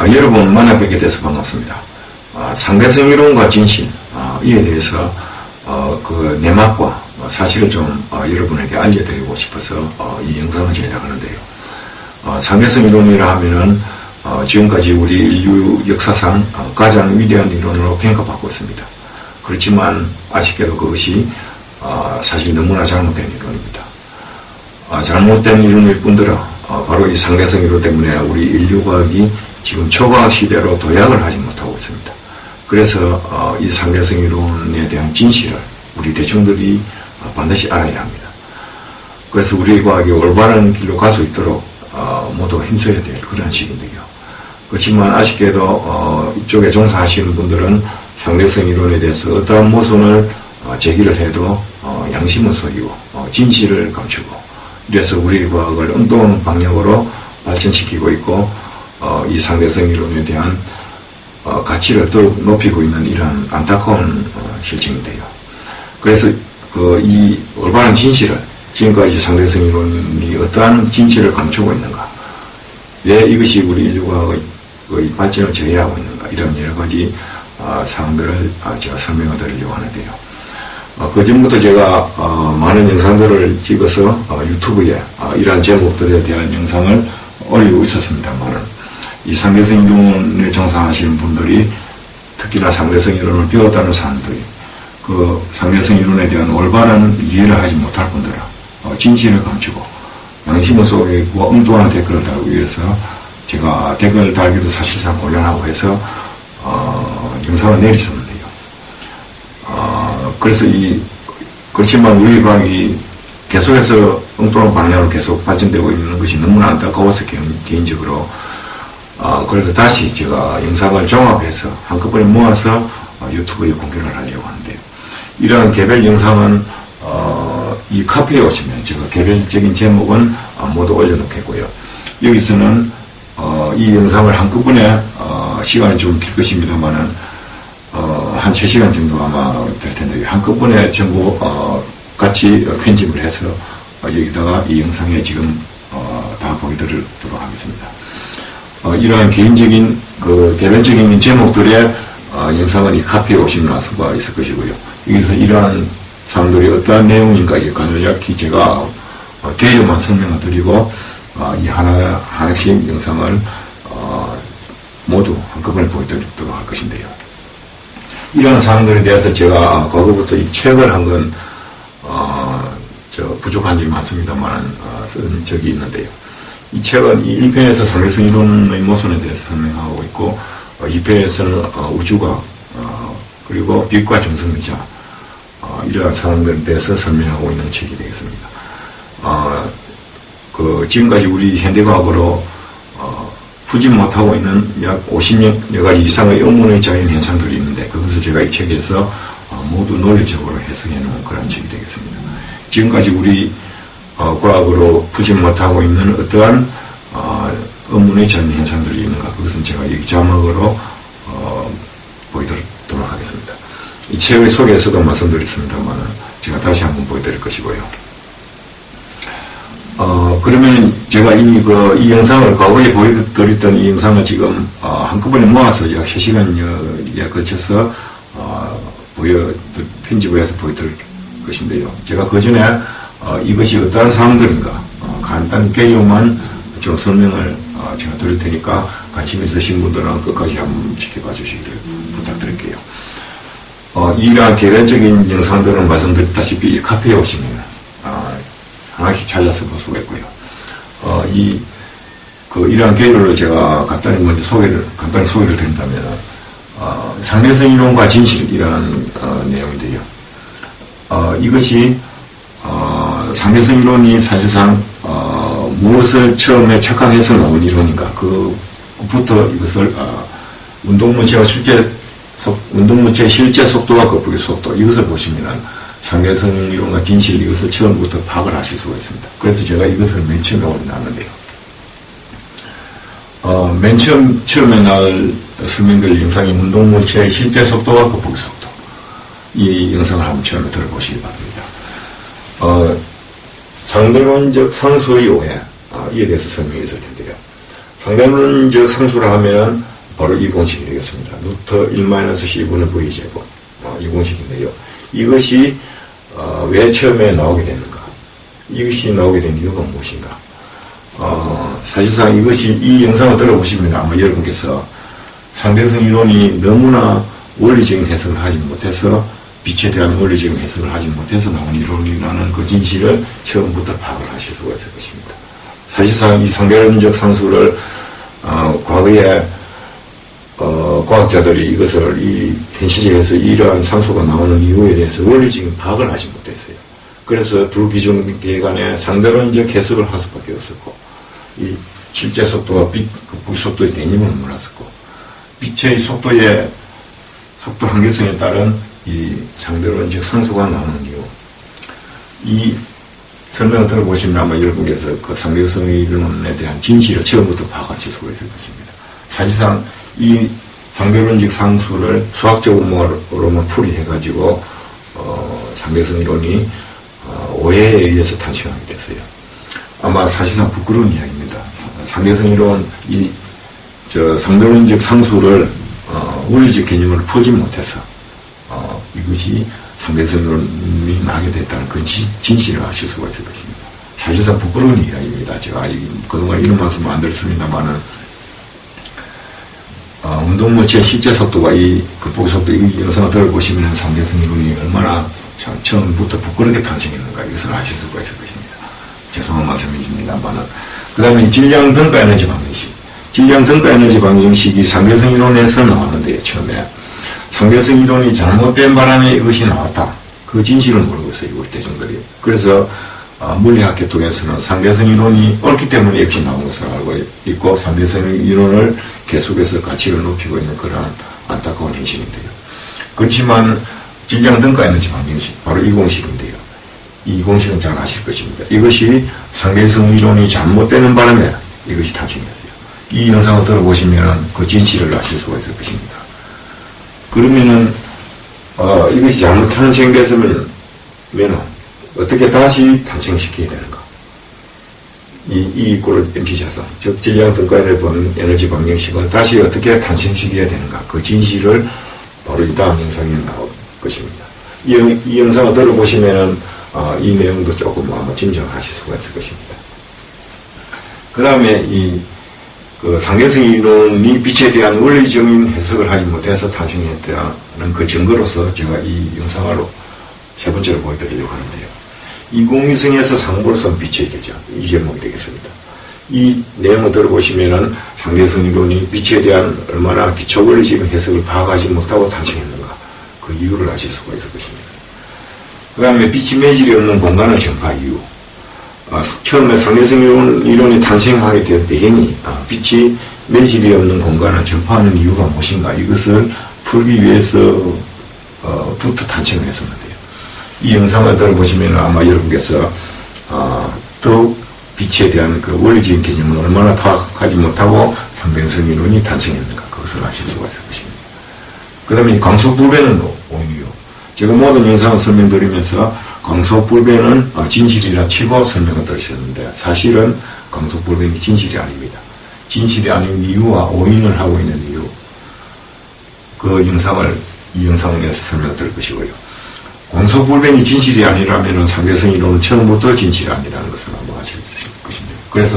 여러분 만나뵙게 돼서 반갑습니다. 상대성 이론과 진실, 이에 대해서 그 내막과 사실을 좀 여러분에게 알려드리고 싶어서 이 영상을 제작하는데요. 상대성 이론이라 하면은 지금까지 우리 인류 역사상 가장 위대한 이론으로 평가받고 있습니다. 그렇지만 아쉽게도 그것이 사실 너무나 잘못된 이론입니다. 잘못된 이론일 뿐더러 바로 이 상대성 이론 때문에 우리 인류과학이 지금 초과학 시대로 도약을 하지 못하고 있습니다. 그래서 이 상대성 이론에 대한 진실을 우리 대중들이 반드시 알아야 합니다. 그래서 우리 과학이 올바른 길로 갈 수 있도록 모두 힘써야 될 그런 시기인데요. 그렇지만 아쉽게도 이쪽에 종사하시는 분들은 상대성 이론에 대해서 어떠한 모순을 제기를 해도 양심은 속이고 진실을 감추고, 이래서 우리 과학을 엉뚱한 방향으로 발전시키고 있고 이 상대성 이론에 대한 가치를 더욱 높이고 있는 이러한 안타까운 실정인데요. 그래서 이 올바른 진실을, 지금까지 상대성 이론이 어떠한 진실을 감추고 있는가, 왜 이것이 우리 인류과학의 발전을 저해하고 있는가, 이런 여러 가지 사항들을 제가 설명해 드리려고 하는데요. 그 전부터 제가 많은 영상들을 찍어서 유튜브에 이러한 제목들에 대한 영상을 올리고 있었습니다만, 이 상대성 이론에 종사하시는 분들이, 특히나 상대성 이론을 배웠다는 사람들이 그 상대성 이론에 대한 올바른 이해를 하지 못할 뿐더러 진실을 감추고 양심을 속이고 엉뚱한 댓글을 달기 위해서 제가 댓글 달기도 사실상 곤란하고 해서 영상을 내렸었는데요. 그래서 그렇지만 우리 과학이 계속해서 엉뚱한 방향으로 계속 발전되고 있는 것이 너무나 안타까워서 개인적으로 그래서 다시 제가 영상을 종합해서 한꺼번에 모아서 유튜브에 공개를 하려고 하는데요. 이러한 개별 영상은 이 카페에 오시면 제가 개별적인 제목은 모두 올려놓겠고요. 여기서는 이 영상을 한꺼번에 시간이 좀 길 것입니다만은 한 3시간 정도 아마 될 텐데, 한꺼번에 전부 같이 편집을 해서 여기다가 이 영상에 지금 다 보여드리도록 하겠습니다. 이러한 개인적인 개별적인 제목들의 영상은 이 카페에 오시면 알 수가 있을 것이고요. 여기서 이러한 사항들이 어떠한 내용인가 간략히 제가 개요만 설명을 드리고 이 하나씩 영상을 모두 한꺼번에 보여드리도록 할 것인데요. 이러한 사항들에 대해서 제가 과거부터 이 책을 한 건 부족한 점이 많습니다만 쓴 적이 있는데요. 이 책은 이 1편에서 상대성 이론의 모순에 대해서 설명하고 있고, 2편에서는 우주과 그리고 빛과 중성미자 이러한 사항들에 대해서 설명하고 있는 책이 되겠습니다. 지금까지 우리 현대과학으로 풀지 못하고 있는 약 50여 가지 이상의 의문의 자연 현상들이 있는데, 그것을 제가 이 책에서 모두 논리적으로 해석해 놓은 그런 책이 되겠습니다. 지금까지 우리 과학으로 풀지 못하고 있는 어떠한 의문의 자연 현상들이 있는가, 그것은 제가 여기 자막으로 보여드리도록 하겠습니다. 이 책의 소개에서도 말씀드렸습니다만 제가 다시 한번 보여드릴 것이고요. 그러면 제가 이미 이 영상을 과거에 보여드렸던 이 영상을 지금 한꺼번에 모아서 약 3시간여에 걸쳐서 편집을 해서 보여드릴 것인데요. 제가 그 전에 이것이 어떠한 사항들인가 간단히 개요만 좀 설명을 제가 드릴 테니까 관심 있으신 분들은 끝까지 한번 지켜봐 주시기를 부탁드릴게요. 이러한 개별적인 영상들은 말씀드렸다시피 카페에 오시면 하나씩 잘라서 볼 수가 있고요. 이러한 개요를 제가 간단히 소개를 드린다면, 상대성 이론과 진실이라는 내용인데요. 이것이 상대성 이론이 사실상 무엇을 처음에 착각해서 나온 이론인가, 그부터 이것을 운동물체의 실제 속도와 거북이 속도, 이것을 보시면 상대성 이론과 진실, 이것을 처음부터 파악을 하실 수가 있습니다. 그래서 제가 이것을 맨 처음에 올려놨는데요. 맨 처음에 설명드릴 영상이 운동물체의 실제 속도와 거북이 속도, 이 영상을 한번 처음에 들어보시기 바랍니다. 상대론적 상수의 오해, 이에 대해서 설명했을 텐데요. 상대론적 상수라 하면 바로 이 공식이 되겠습니다. 루트 1-c분의 v제곱 이 공식인데요. 이것이 왜 처음에 나오게 됐는가? 이것이 나오게 된 이유가 무엇인가? 사실상 이것이 이 영상을 들어보시면 아마 여러분께서 상대성 이론이 너무나 원리적인 해석을 하지 못해서 빛에 대한 원리적인 해석을 하지 못해서 나온 이론이라는 그 진실을 처음부터 파악을 하실 수가 있을 것입니다. 사실상 이 상대론적 상수를 과거에 과학자들이 이것을 이 현실에서 이러한 상수가 나오는 이유에 대해서 원리적인 파악을 하지 못했어요. 그래서 두 기존계 간에 상대론적 해석을 할 수밖에 없었고, 이 실제 속도와 빛 속도의 개념을 몰랐었고, 빛의 속도 한계성에 따른 이 상대론적 상수가 나오는 이유, 이 설명을 들어보시면 아마 여러분께서 그 상대성 이론에 대한 진실을 처음부터 파악하실 수가 있을 것입니다. 사실상 이 상대론적 상수를 수학적으로만 풀이해가지고 상대성 이론이 오해에 의해서 탄생하게 됐어요. 아마 사실상 부끄러운 이야기입니다. 상대성 이론 상대론적 상수를 원리적 개념을 풀지 못해서 이것이 상대성 이론이 나게 됐다는 그 진실을 아실 수가 있을 것입니다. 사실상 부끄러운 이야기입니다. 제가 그동안 이런 말씀을 안 드렸습니다만은 운동물체의 실제 속도가 이 극복의 속도, 이 영상을 들어보시면 상대성 이론이 얼마나 처음부터 부끄럽게 탄생했는가 이것을 아실 수가 있을 것입니다. 죄송한 말씀입니다만은. 그 다음에 질량 등가 에너지 방정식. 질량 등가 에너지 방정식이 상대성 이론에서 나왔는데요, 처음에. 상대성 이론이 잘못된 바람에 이것이 나왔다. 그 진실을 모르고 있어요, 우리 대중들이. 그래서 물리학 계통에서는 상대성 이론이 옳기 때문에 역시 나온 것을 알고 있고, 상대성 이론을 계속해서 가치를 높이고 있는 그런 안타까운 현실인데요. 그렇지만 질량 등가 에너지 방정식, 바로 이 공식인데요. 이 공식은 잘 아실 것입니다. 이것이 상대성 이론이 잘못되는 바람에 이것이 탄생했어요. 이 영상을 들어보시면 그 진실을 아실 수가 있을 것입니다. 그러면은 이것이 잘못 탄생됐으면 어떻게 다시 탄생시켜야 되는가? 이 꼴을 MC자산, 즉 질량 등가에 보는 에너지 방정식은 다시 어떻게 탄생시켜야 되는가? 그 진실을 바로 이 다음 영상에 나올 것입니다. 이 영상을 들어보시면은 이 내용도 조금 아마 짐작하실 수가 있을 것입니다. 그 다음에 그 상대성 이론이 빛에 대한 원리적인 해석을 하지 못해서 탄생했다는 그 증거로서 제가 이 영상을 세 번째로 보여드리려고 하는데요. 인공위성에서 상보를 쏜 빛의 계절, 이 제목이 되겠습니다. 이 내용을 들어보시면은 상대성 이론이 빛에 대한 얼마나 기초 원리적인 해석을 파악하지 못하고 탄생했는가, 그 이유를 아실 수가 있을 것입니다. 그 다음에 빛이 매질이 없는 공간을 전파 이유. 처음에 상대성 이론이 탄생하게 된 배경이 빛이 매질이 없는 공간을 전파하는 이유가 무엇인가, 이것을 풀기 위해서부터 탄생을 했었는데요. 이 영상을 들어보시면 아마 여러분께서 더욱 빛에 대한 그 원리적인 개념을 얼마나 파악하지 못하고 상대성 이론이 탄생했는가, 그것을 아실 수가 있을 것입니다. 그 다음에 광속불변은 오히려 제가 모든 영상을 설명드리면서 광속불변은 진실이라 치고 설명을 드리셨는데, 사실은 광속불변이 진실이 아닙니다. 진실이 아닌 이유와 오인을 하고 있는 이유, 그 이 영상에서 설명을 드릴 것이고요. 광속불변이 진실이 아니라면 상대성 이론은 처음부터 진실이 아니라는 것을 아마 아실 것입니다. 그래서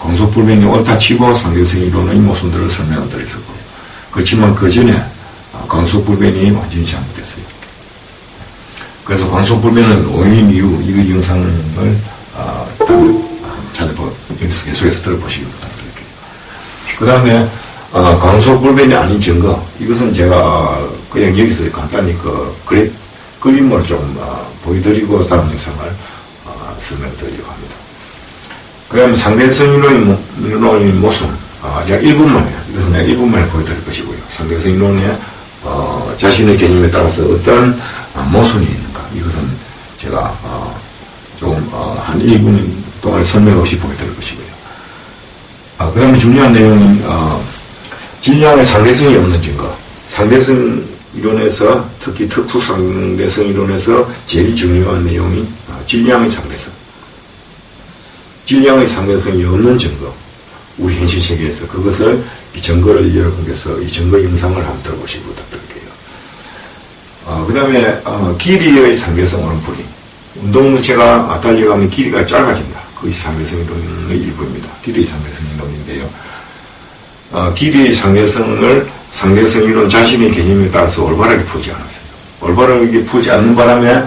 광속불변이 옳다 치고 상대성 이론의 모순들을 설명을 드렸었고요. 그렇지만 그 전에 광속불변이 완전히 잘못됐어요. 그래서 광속불변은 오인 이유, 이 영상을 계속해서 들어보시기 부탁드릴게요. 그 다음에 광속불변이 아닌 증거, 이것은 제가 그냥 여기서 간단히 그림을 좀 보여드리고 다음 영상을 설명드리려고 합니다. 그 다음에 상대성 이론의 모순, 제가 1분만에, 이것은 내가 1분만에 보여드릴 것이고요. 상대성 이론의 자신의 개념에 따라서 어떤 모순이 있는가, 이것은 제가 한 1분 동안 설명 없이 보여드릴 것이고요. 그 다음에 중요한 내용은 질량의 상대성이 없는 증거. 상대성 이론에서, 특히 특수 상대성 이론에서 제일 중요한 내용이 질량의 상대성. 질량의 상대성이 없는 증거. 우리 현실 세계에서 그것을 이 증거를 여러분께서 이 증거 영상을 한번 들어보시기 부탁드릴게요. 그 다음에 길이의 상대성 오른풀이. 운동무체가 달려가면 길이가 짧아진다. 그것이 상대성 이론의 일부입니다. 길이의 상대성 이론인데요. 길이의 상대성 이론 자신의 개념에 따라서 올바르게 풀지 않았어요. 올바르게 풀지 않는 바람에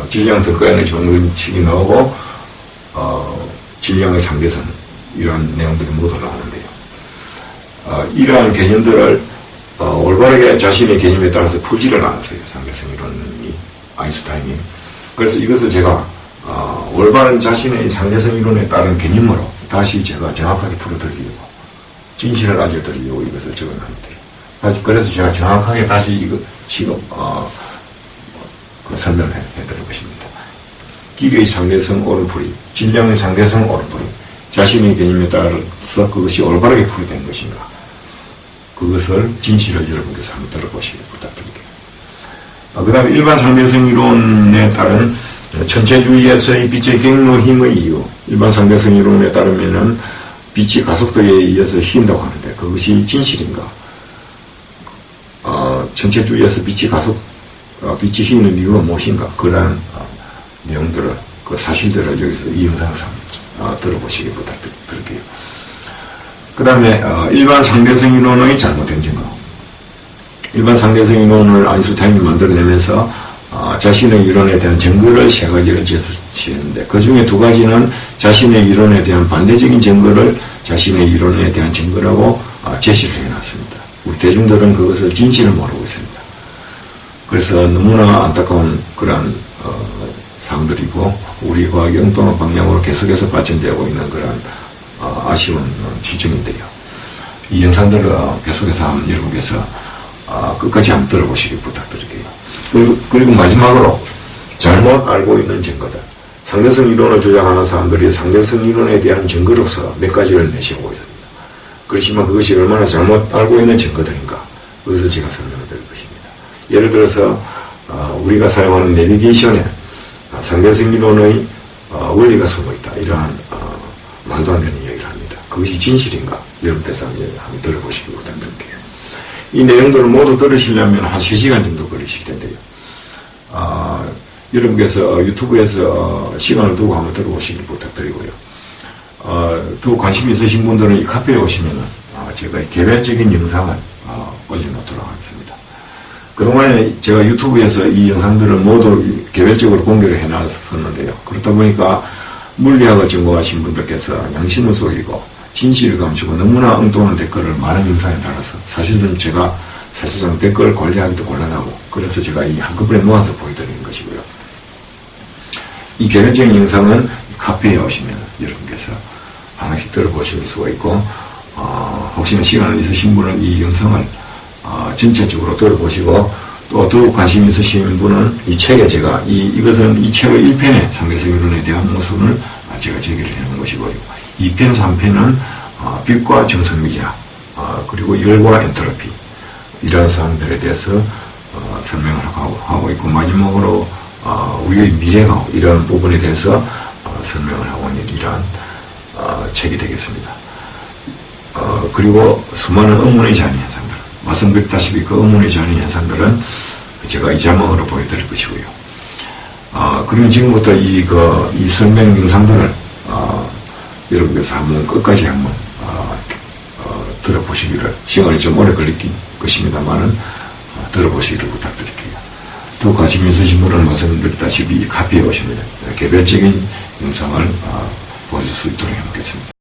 질량 덕가에는 정근칙이 나오고 질량의 상대성 이러한 내용들이 모두 나오는데요. 이러한 개념들을 올바르게 자신의 개념에 따라서 풀지를 않았어요. 상대성 이론이 아인슈타인이. 그래서 이것을 제가 올바른 자신의 상대성 이론에 따른 개념으로 다시 제가 정확하게 풀어드리려고 진실을 알려드리려고 이것을 적어놨는데 그래서 제가 정확하게 다시 이거 지금 설명을 해드리고 있습니다. 길이의 상대성 오른풀이, 질량의 상대성 오른풀이, 자신의 개념에 따라서 그것이 올바르게 풀이된 것인가, 그것을 진실을 여러분께서 한번 들어보시길 부탁드립니다. 그 다음에 일반 상대성 이론에 따른 천체주의에서의 빛의 경로 힘의 이유, 일반 상대성 이론에 따르면은 빛이 가속도에 의해서 휘인다고 하는데 그것이 진실인가? 천체주의에서 빛이 휘는 이유가 무엇인가? 그러한 내용들을, 그 사실들을 여기서 이 영상에서 들어보시기 부탁드릴게요. 그 다음에 일반 상대성 이론의 잘못된 증거. 일반 상대성 이론을 아인슈타인이 만들어내면서 자신의 이론에 대한 증거를 세 가지를 제시했는데 그 중에 두 가지는 자신의 이론에 대한 반대적인 증거를 자신의 이론에 대한 증거라고 제시를 해놨습니다. 우리 대중들은 그것을 진실을 모르고 있습니다. 그래서 너무나 안타까운 그러한 사항들이고 우리 과학이 엉뚱한 방향으로 계속해서 발전되고 있는 그런 아쉬운 지점인데요. 이 영상들을 계속해서 한번 여러분께서 끝까지 한번 들어보시기 부탁드릴게요. 그리고 마지막으로 잘못 알고 있는 증거들. 상대성 이론을 주장하는 사람들이 상대성 이론에 대한 증거로서 몇 가지를 내세우고 있습니다. 그렇지만 그것이 얼마나 잘못 알고 있는 증거들인가, 그것을 제가 설명해 드릴 것입니다. 예를 들어서 우리가 사용하는 내비게이션에 상대성 이론의 원리가 숨어있다, 이러한 말도 안 되는 이야기를 합니다. 그것이 진실인가, 여러분께서 한번 들어보시기 부탁드릴게요. 이 내용들을 모두 들으시려면 한 3시간 정도 걸리실 텐데요. 여러분께서 유튜브에서 시간을 두고 한번 들어보시기 부탁드리고요. 더 관심 있으신 분들은 이 카페에 오시면 제가 개별적인 영상을 올려놓도록 하겠습니다. 그동안에 제가 유튜브에서 이 영상들을 모두 개별적으로 공개를 해놨었는데요. 그렇다 보니까 물리학을 전공하신 분들께서 양심을 속이고 진실을 감추고 너무나 엉뚱한 댓글을 많은 영상에 달아서 사실상 댓글을 관리하기도 곤란하고, 그래서 제가 이 한꺼번에 모아서 보여드리는 것이고요. 이 개별적인 영상은 카페에 오시면 여러분께서 하나씩 들어보실 수가 있고, 혹시나 시간이 있으신 분은 이 영상을 전체적으로 들어보시고, 또 더욱 관심 있으신 분은 이 책에 제가 이것은 이 책의 1편에 상대성 이론에 대한 모순을 제가 제기를 해놓은 것이고요. 2편, 3편은 빛과 정성미자, 그리고 열과 엔트로피, 이러한 사항들에 대해서 설명을 하고 있고, 마지막으로 우리의 미래가 이러한 부분에 대해서 설명을 하고 있는 이러한 책이 되겠습니다. 그리고 수많은 의문의 잔이 현상들, 말씀드렸다시피 그 의문의 잔이 현상들은 제가 이 자막으로 보여드릴 것이고요. 그러면 지금부터 이 설명 영상들을 여러분께서 한번 끝까지 한번 들어보시기를, 시간이 좀 오래 걸릴 것입니다만은 들어보시기를 부탁드릴게요. 더 관심 있으신 분은 말씀드렸다시피 카페에 오시면 개별적인 영상을 보실 수 있도록 해놓겠습니다.